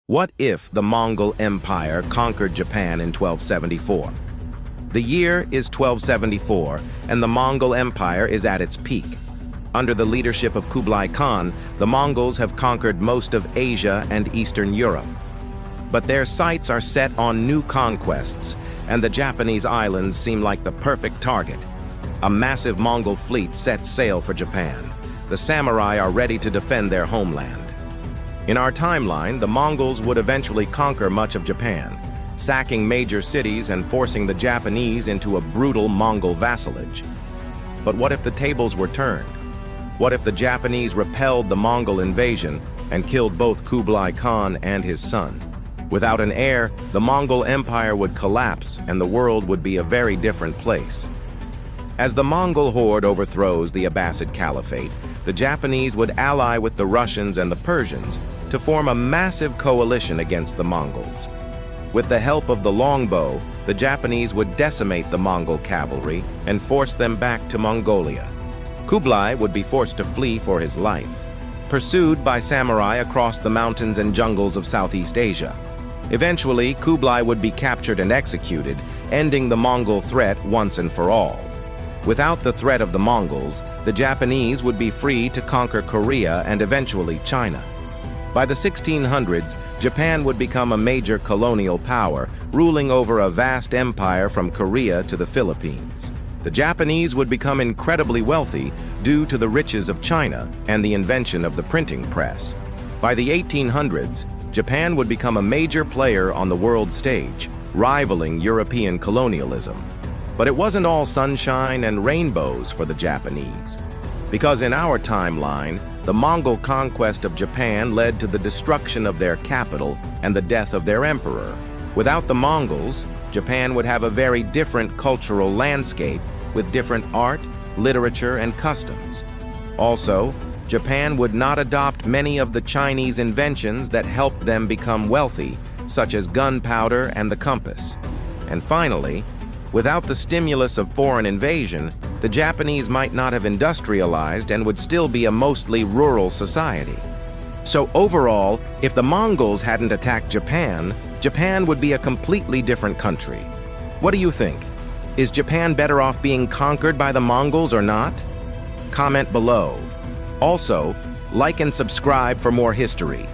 What if the Mongol Empire conquered Japan in 1274? The year is 1274, and the Mongol Empire is at its peak. Under the leadership of Kublai Khan, the Mongols have conquered most of Asia and Eastern Europe. But their sights are set on new conquests, and the Japanese islands seem like the perfect target. A massive Mongol fleet sets sail for Japan. The samurai are ready to defend their homeland. In our timeline, the Mongols would eventually conquer much of Japan, sacking major cities and forcing the Japanese into a brutal Mongol vassalage. But what if the tables were turned? What if the Japanese repelled the Mongol invasion and killed both Kublai Khan and his son? Without an heir, the Mongol Empire would collapse and the world would be a very different place. As the Mongol horde overthrows the Abbasid Caliphate, the Japanese would ally with the Russians and the Persians to form a massive coalition against the Mongols. With the help of the longbow, the Japanese would decimate the Mongol cavalry and force them back to Mongolia. Kublai would be forced to flee for his life, pursued by samurai across the mountains and jungles of Southeast Asia. Eventually, Kublai would be captured and executed, ending the Mongol threat once and for all. Without the threat of the Mongols, the Japanese would be free to conquer Korea and eventually China. By the 1600s, Japan would become a major colonial power, ruling over a vast empire from Korea to the Philippines. The Japanese would become incredibly wealthy due to the riches of China and the invention of the printing press. By the 1800s, Japan would become a major player on the world stage, rivaling European colonialism. But it wasn't all sunshine and rainbows for the Japanese. Because in our timeline, the Mongol conquest of Japan led to the destruction of their capital and the death of their emperor. Without the Mongols, Japan would have a very different cultural landscape with different art, literature, and customs. Also, Japan would not adopt many of the Chinese inventions that helped them become wealthy, such as gunpowder and the compass. And finally, without the stimulus of foreign invasion, the Japanese might not have industrialized and would still be a mostly rural society. So overall, if the Mongols hadn't attacked Japan, Japan would be a completely different country. What do you think? Is Japan better off being conquered by the Mongols or not? Comment below. Also, like and subscribe for more history.